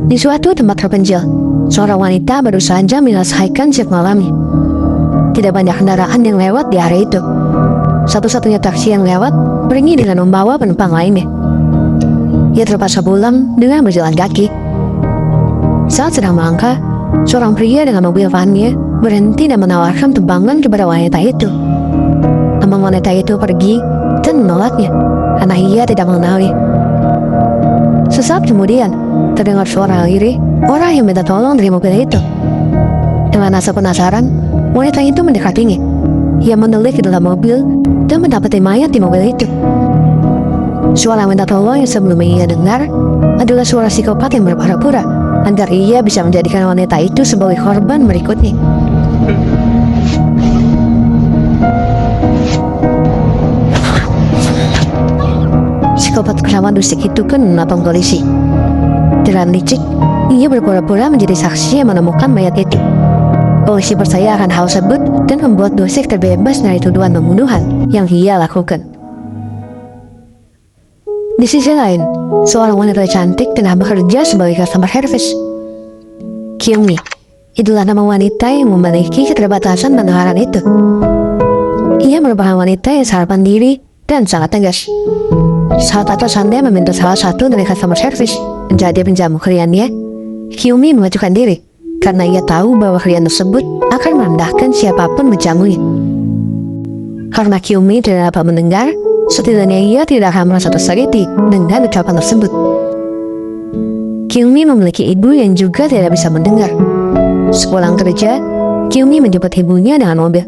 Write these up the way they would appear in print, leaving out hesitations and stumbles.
Di suatu tempat terpencil, seorang wanita baru saja menyelesaikan shift malamnya. Tidak banyak kendaraan yang lewat di area itu. Satu-satunya taksi yang lewat pergi dengan membawa penumpang lainnya. Ia terpaksa pulang dengan berjalan kaki. Saat sedang melangkah, seorang pria dengan mobil vannya berhenti dan menawarkan tumpangan kepada wanita itu. Namun wanita itu pergi dan menolaknya karena ia tidak mengenali. Sesaat kemudian, terdengar suara lirih orang yang minta tolong dari mobil itu. Dengan rasa penasaran, wanita itu mendekatinya. Ia menelik ke dalam mobil dan mendapati mayat di mobil itu. Suara minta tolong yang sebelumnya ia dengar adalah suara psikopat yang berpura-pura agar ia bisa menjadikan wanita itu sebagai korban berikutnya. Psikopat bernama Dusik itu kan menatang polisi. Dengan licik, ia berpura-pura menjadi saksi yang menemukan mayat itu. Polisi percaya akan hal tersebut dan membuat Dusik terbebas dari tuduhan pembunuhan yang ia lakukan. Di sisi lain, seorang wanita cantik tengah bekerja sebagai customer service. Kyungmi, itulah nama wanita yang memiliki keterbatasan pendengaran itu. Ia merupakan wanita yang sarapan diri dan sangat tegas. Saat atasannya meminta salah satu dari customer service menjadi penjamu kliennya, Kyungmi mengajukan diri karena ia tahu bahwa klien tersebut akan merendahkan siapapun menjamunya. Karena Kyungmi tidak dapat mendengar, setidaknya ia tidak akan merasa tersakiti dengan ucapan tersebut. Kyungmi memiliki ibu yang juga tidak bisa mendengar. Sepulang kerja, Kyungmi menjemput ibunya dengan mobil.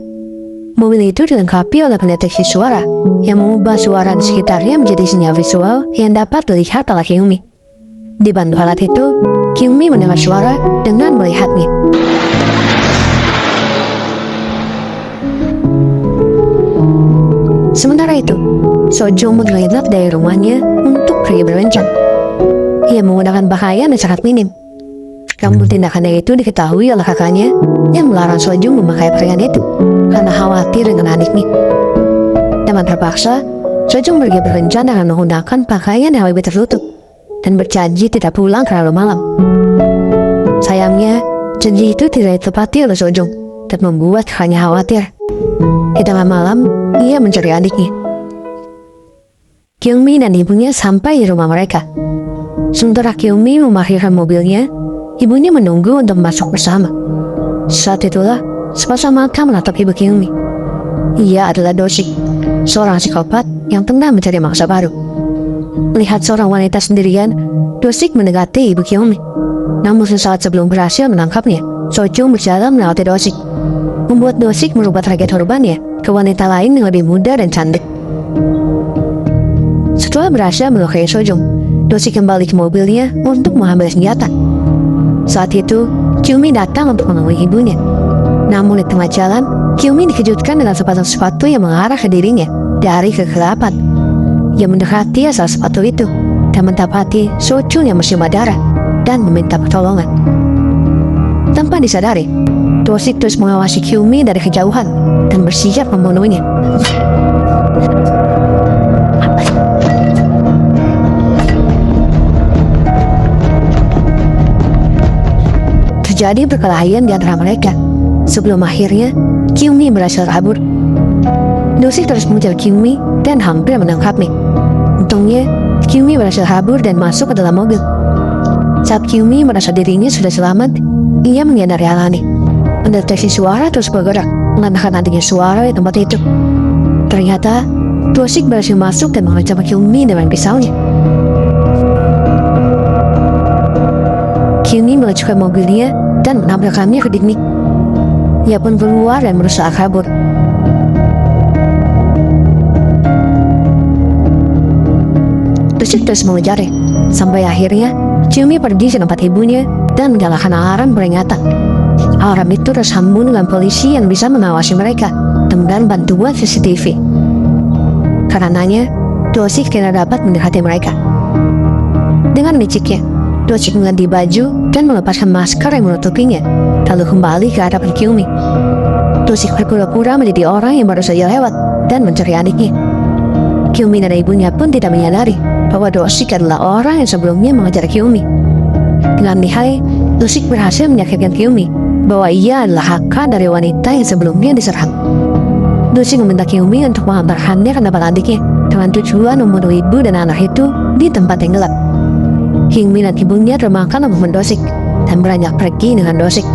Mobil itu dilengkapi oleh pendeteksi suara yang mengubah suara di sekitarnya menjadi sinyal visual yang dapat dilihat oleh Kyungmi. Dibantu alat itu, Kyungmi mendengar suara dengan melihatnya. Sementara itu, Sojong mengelinap dari rumahnya untuk pergi berkencan. Ia menggunakan pakaian yang sangat minim. Namun tindakannya itu diketahui oleh kakaknya yang melarang Sojong memakai pakaian itu karena khawatir dengan adiknya. Dengan terpaksa, Sojong pergi berkencan dengan menggunakan pakaian yang lebih tertutup dan berjanji tidak pulang terlalu malam. Sayangnya, janji itu tidak ditepati oleh Sojong dan membuat kakaknya khawatir. Di tengah malam, ia mencari adiknya. Kyungmi dan ibunya sampai di rumah mereka. Sementara Kyungmi memarkirkan mobilnya, ibunya menunggu untuk masuk bersama. Saat itulah, sepasang mata menatap ibu Kyungmi. Ia adalah Dosik, seorang psikopat yang tengah mencari mangsa baru. Melihat seorang wanita sendirian, Dosik mendekati ibu Kyungmi. Namun sesaat sebelum berhasil menangkapnya, Sojong berjalan melewati Dosik, membuat Dosik merubah target korbannya ke wanita lain yang lebih muda dan cantik. Setelah berhasil melukai Sojong, Dosik kembali ke mobilnya untuk mengambil senjata. Saat itu, Kyungmi datang untuk menemui ibunya. Namun di tengah jalan, Kyungmi dikejutkan dengan sepasang sepatu yang mengarah ke dirinya dari kegelapan. Ia mendekati asal sepatu itu dan mendapati Sojong yang bersimbah darah dan meminta pertolongan. Tanpa disadari, Dosik terus mengawasi Kyungmi dari kejauhan dan bersiap membunuhnya. Terjadi perkelahian di antara mereka sebelum akhirnya Kyungmi berhasil kabur. Dosik terus mengejar Kyungmi dan hampir menangkapnya. Untungnya, Kyungmi berhasil kabur dan masuk ke dalam mobil. Saat Kyungmi merasa dirinya sudah selamat, ia menyadari hal aneh. Pendeteksi suara terus bergerak, menandakan adanya suara di tempat itu. Ternyata, Dosik berhasil masuk dan mengancam Kyungmi dengan pisaunya. Kyungmi melajukan mobilnya dan menabrakannya ke dinding. Ia pun keluar dan berusaha kabur. Dosik terus mengejarnya, sampai akhirnya Kyungmi pergi ke tempat ibunya dan menyalakan alarm peringatan. Alarm itu tersambung dengan polisi yang bisa mengawasi mereka dengan bantuan CCTV. Karenanya, Dosik tidak dapat mendekati mereka. Dengan liciknya, Dosik mengganti baju dan melepaskan masker yang menutupinya, lalu kembali ke hadapan Kyungmi. Dosik berpura-pura menjadi orang yang baru saja lewat dan mencari adiknya. Kyungmi dan ibunya pun tidak menyadari bahwa Dosik adalah orang yang sebelumnya mengejar Kyungmi. Dengan lihai, Dosik berhasil meyakinkan Kyumi bahwa ia adalah Haka dari wanita yang sebelumnya diserang. Dosik meminta Kyumi untuk mengantarkannya ke tempat adiknya dengan tujuan membunuh ibu dan anak itu di tempat yang gelap. Hyungmin dan ibunya termakan omongan Dosik dan beranjak pergi dengan Dosik.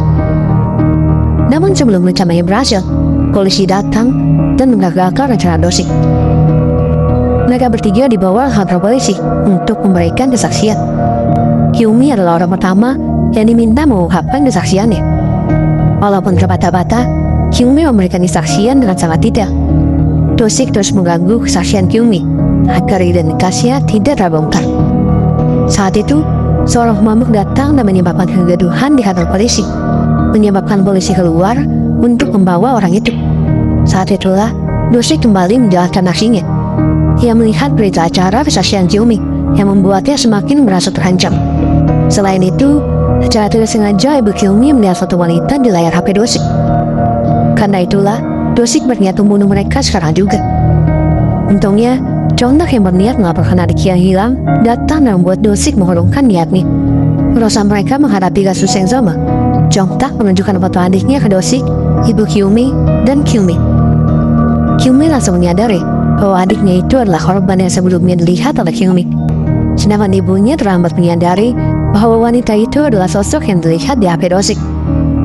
Namun sebelum rencananya berhasil, polisi datang dan menggagalkan rencana Dosik. Mereka bertiga dibawa ke kantor polisi untuk memberikan kesaksian. Kyumi adalah orang pertama yang diminta mengungkapkan kesaksiannya. Walaupun terbata-bata, Kyumi memberikan kesaksian dengan sangat detail. Dosik terus mengganggu kesaksian Kyumi agar identitasnya tidak terbongkar. Saat itu, seorang pemabuk datang dan menyebabkan kegaduhan di kantor polisi, menyebabkan polisi keluar untuk membawa orang itu. Saat itulah Dosik kembali menjalankan aksinya. Ia melihat berita acara kesaksian Kyumi yang membuatnya semakin merasa terancam. Selain itu, secara tidak sengaja ibu Kyumi melihat foto wanita di layar HP Dosik. Karena itulah, Dosik berniat membunuh mereka sekarang juga. Untungnya, Jongtak yang berniat melaporkan adiknya yang hilang datang dan membuat Dosik mengurungkan niatnya. Berusaha mereka menghadapi kasus yang sama, Jongtak menunjukkan foto adiknya ke Dosik, ibu Kyumi, dan Kyumi. Kyumi langsung menyadari bahwa adiknya itu adalah korban yang sebelumnya dilihat oleh Kyumi. Sedangkan ibunya terlambat menyadari bahwa wanita itu adalah sosok yang dilihat di HP Dosik.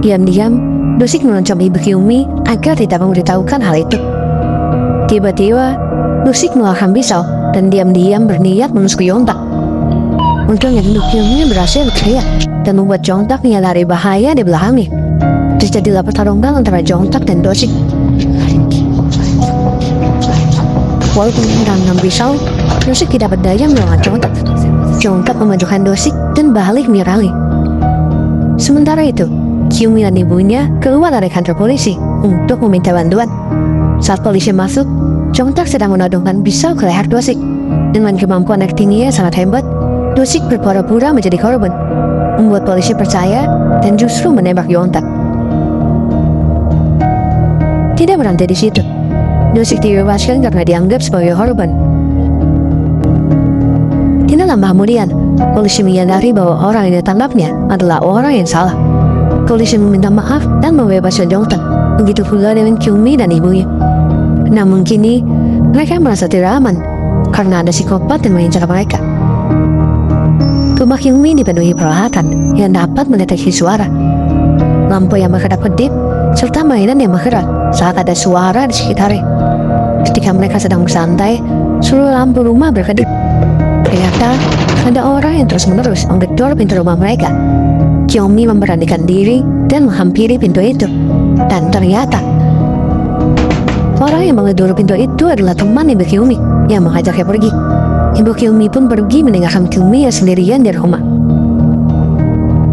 Diam-diam, Dosik mengancam ibu Kyumi agar tidak memberitahukan hal itu. Tiba-tiba, Dosik mengeluarkan pisau dan diam-diam berniat menusuk Jongtak. Untungnya ibu Kyumi berhasil berteriak dan membuat Jongtak menyadari bahaya di belakangnya. Terjadilah pertarungan antara Jongtak dan Dosik. Walaupun dengan pisau, Dosik tidak berdaya melawan Jongtak. Jongtak memajukan Dosik dan balik menyerangnya. Sementara itu, Kyumi dan ibunya keluar dari kantor polisi untuk meminta bantuan. Saat polisi masuk, Jongtak sedang menodongkan pisau ke leher Dosik. Dengan kemampuan aktingnya yang sangat hebat, Dosik berpura-pura menjadi korban, membuat polisi percaya dan justru menembak Jongtak. Tidak berhenti di situ. Dosik dibebaskan karena dianggap sebagai korban. Tidak lama kemudian, polisi menyadari bahwa orang yang ditangkapnya adalah orang yang salah. Polisi meminta maaf dan membebaskan Jongtak. Begitu pula dengan Kyumi dan ibunya. Namun kini, mereka merasa tidak aman karena ada psikopat yang mengincar mereka. Rumah Kyumi dipenuhi peralatan yang dapat mendeteksi suara. Lampu yang berkedap-kedip serta mainan yang bergerak saat ada suara di sekitarnya. Ketika mereka sedang bersantai, seluruh lampu rumah berkedip. Ternyata ada orang yang terus-menerus menggedor pintu rumah mereka. Kyumi memberanikan diri dan menghampiri pintu itu. Dan ternyata orang yang menggedor pintu itu adalah teman ibu Kyumi yang mengajaknya pergi. Ibu Kyumi pun pergi meninggalkan Kyumi yang sendirian di rumah.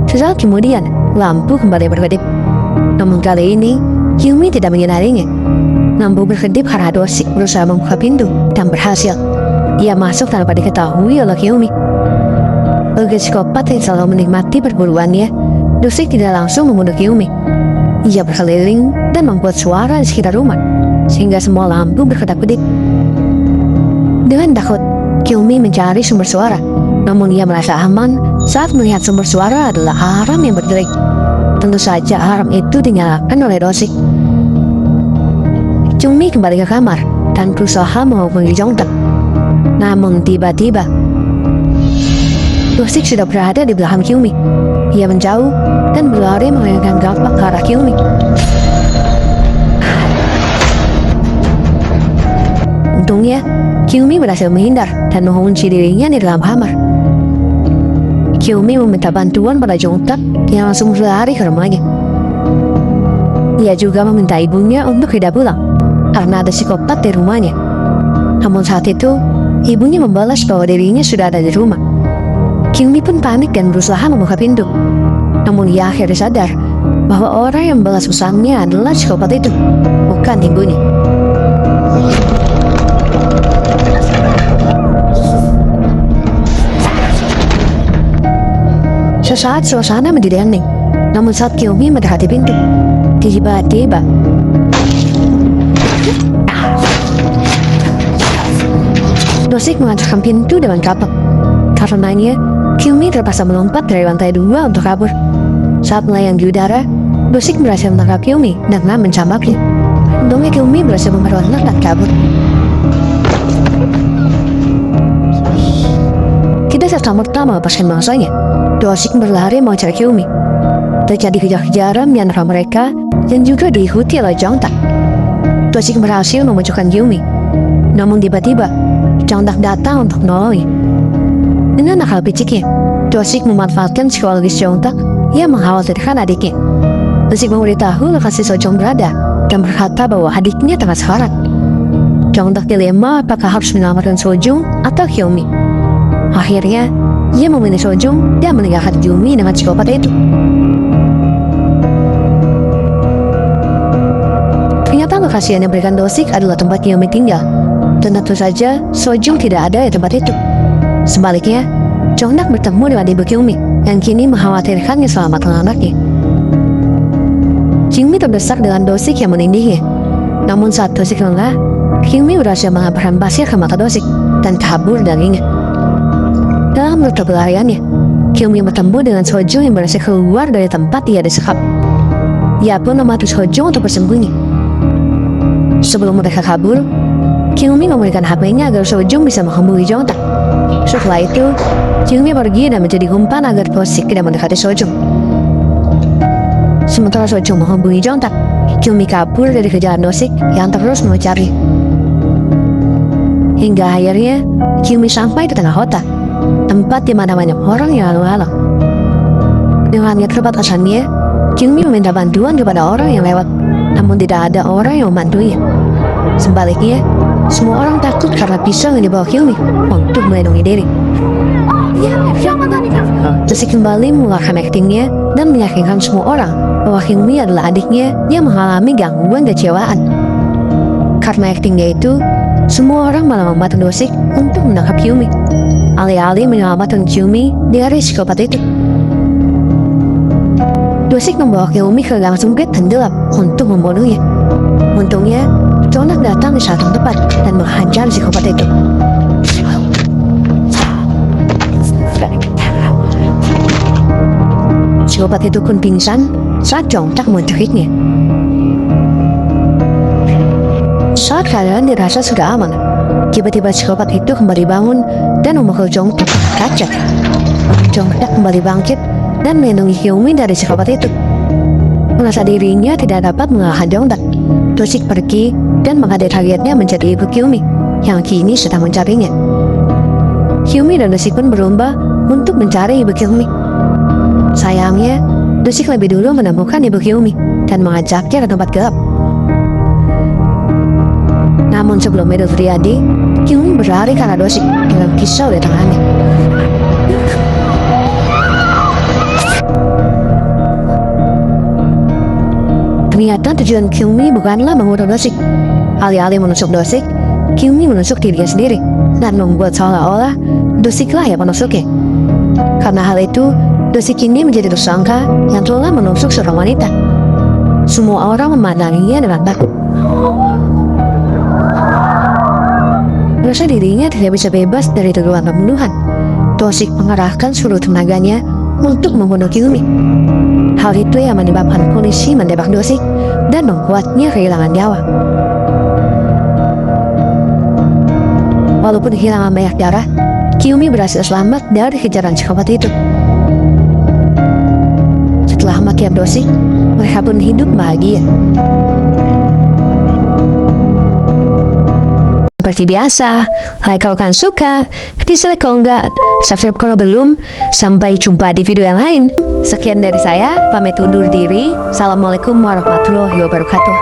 Sesaat kemudian, lampu kembali berkedip. Namun kali ini, Kyumi tidak menyadarinya. Lampu berkedip karena Dosik berusaha membuka pintu dan berhasil. Ia masuk tanpa diketahui oleh Kyumi. Sebagai psikopat yang selalu menikmati perburuannya, Dosik tidak langsung membunuh Kyumi. Ia berkeliling dan membuat suara di sekitar rumah, sehingga semua lampu berkedap-kedip. Dengan takut, Kyumi mencari sumber suara. Namun ia merasa aman saat melihat sumber suara adalah alarm yang berdelik. Tentu saja alarm itu dinyalakan oleh Dosik. Kyumi kembali ke kamar dan berusaha menghubungi Jongtak. Namun tiba-tiba Dosik sudah berada di belakang Kyumi. Ia menjauh dan berlari mengenakan gapak ke arah Kyumi. Untungnya, Kyumi berhasil menghindar dan mengunci dirinya di dalam kamar. Kyumi meminta bantuan pada Jongtak yang langsung berlari ke rumahnya. Ia juga meminta ibunya untuk tidak pulang karena ada psikopat di rumahnya. Namun saat itu, ibunya membalas bahwa dirinya sudah ada di rumah. Kyumi pun panik dan berusaha membuka pintu. Namun ia akhirnya sadar bahwa orang yang membalas pesannya adalah psikopat itu, bukan ibunya. Sesaat suasana menjadi hening. Namun saat Kyumi mendekati pintu, tiba-tiba Dosik mengancam pintu dengan kapok. Karenanya, Kyumi terpaksa melompat dari lantai 2 untuk kabur. Saat melayang di udara, Dosik berhasil menangkap Kyumi dan mencambaknya. Untungnya Kyumi berhasil memperlahan dan kabur. Tidak serta-merta melepaskan mangsanya. Dosik berlari mengejar Kyumi. Terjadi kejar-kejaran di antara mereka dan juga diikuti oleh Jongtak. Dosik berhasil memunculkan Kyumi. Namun tiba-tiba, Jongtak datang untuk menolongnya. Dengan akal piciknya, Dosik memanfaatkan psikologis Jongtak yang mengkhawatirkan adiknya. Dosik memberitahu lokasi Sojong berada dan berkata bahwa adiknya tengah sekarat. Jongtak dilema apakah harus menyelamatkan Sojong atau Kyumi. Akhirnya, ia memilih Sojong dan meninggalkan Kyumi dengan psikopat itu. Ternyata lokasi yang diberikan Dosik adalah tempat Kyumi tinggal. Dan tentu saja, Sojong tidak ada di tempat itu. Sebaliknya, Jongtak bertemu dengan ibu Kyumi yang kini mengkhawatirkan keselamatan anaknya. Kyumi terdesak dengan Dosik yang menindihnya. Namun saat Dosik lengah, Kyumi berhasil mengabarkan pasir ke mata Dosik dan kabur darinya. Dalam rute pelariannya, Kyumi bertemu dengan Sojong yang berhasil keluar dari tempat ia disekap. Ia pun membantu Sojong untuk bersembunyi. Sebelum mereka kabur, Kyumi memberikan HP-nya agar Sojong bisa menghubungi Jongtak. Setelah itu, Kyumi pergi dan menjadi umpan agar Dosik tidak mendekati Sojong. Sementara Sojong menghubungi Jongtak, Kyumi kabur dari kejaran Dosik yang terus mencari. Hingga akhirnya, Kyumi sampai di tengah kota, tempat di mana banyak orang yang lalu-lalang. Dengan keterbatasannya, Kyumi meminta bantuan kepada orang yang lewat, namun tidak ada orang yang membantunya. Sebaliknya, semua orang takut karena pisau yang dibawa Kyumi untuk melindungi diri. Dosik kembali mengeluarkan aktingnya dan meyakinkan semua orang bahwa Kyumi adalah adiknya yang mengalami gangguan kejiwaan. Karena aktingnya itu, semua orang malah membantu Dosik untuk menangkap Kyumi, alih-alih menyelamatkan Kyumi dari psikopat itu. Dosik membawa Kyumi ke gang sempit dan gelap untuk membunuhnya. Untungnya, Jongtak datang di saat yang tepat dan menghajar psikopat itu. Psikopat itu pun pingsan saat Jongtak mencekiknya. Saat keadaan dirasa sudah aman, tiba-tiba psikopat itu kembali bangun dan memukul Jongtak dengan kaca. Jongtak kembali bangkit dan melindungi Kyumi dari psikopat itu. Merasa dirinya tidak dapat mengalahkan Jongtak, Dosik pergi dan menghadap targetnya menjadi ibu Kyumi yang kini sedang mencarinya. Kyumi dan Dosik pun berlomba untuk mencari ibu Kyumi. Sayangnya, Dosik lebih dulu menemukan ibu Kyumi dan mengajaknya ke tempat gelap. Namun sebelum itu terjadi, Kyumi berlari karena Dosik dengan pisau di tangannya. Ternyata tujuan Kyumi bukanlah membunuh Dosik. Alih-alih menusuk Dosik, Kyumi menusuk dirinya sendiri dan membuat seolah-olah Dosiklah yang menusuknya. Karena hal itu, Dosik ini menjadi tersangka yang telah menusuk seorang wanita. Semua orang memandanginya dengan takut. Merasa dirinya tidak bisa bebas dari tuduhan pembunuhan, Dosik mengerahkan seluruh tenaganya untuk membunuh Kyumi. Hal itu yang menyebabkan polisi menembak Dosik dan membuatnya kehilangan nyawa. Walaupun kehilangan banyak darah, Kyumi berhasil selamat dari kejaran psikopat itu. Setelah kematian Dosik, mereka pun hidup bahagia. Seperti biasa, like kalau kalian suka, dislike kalau enggak, subscribe kalau belum. Sampai jumpa di video yang lain. Sekian dari saya, pamit undur diri. Assalamualaikum warahmatullahi wabarakatuh.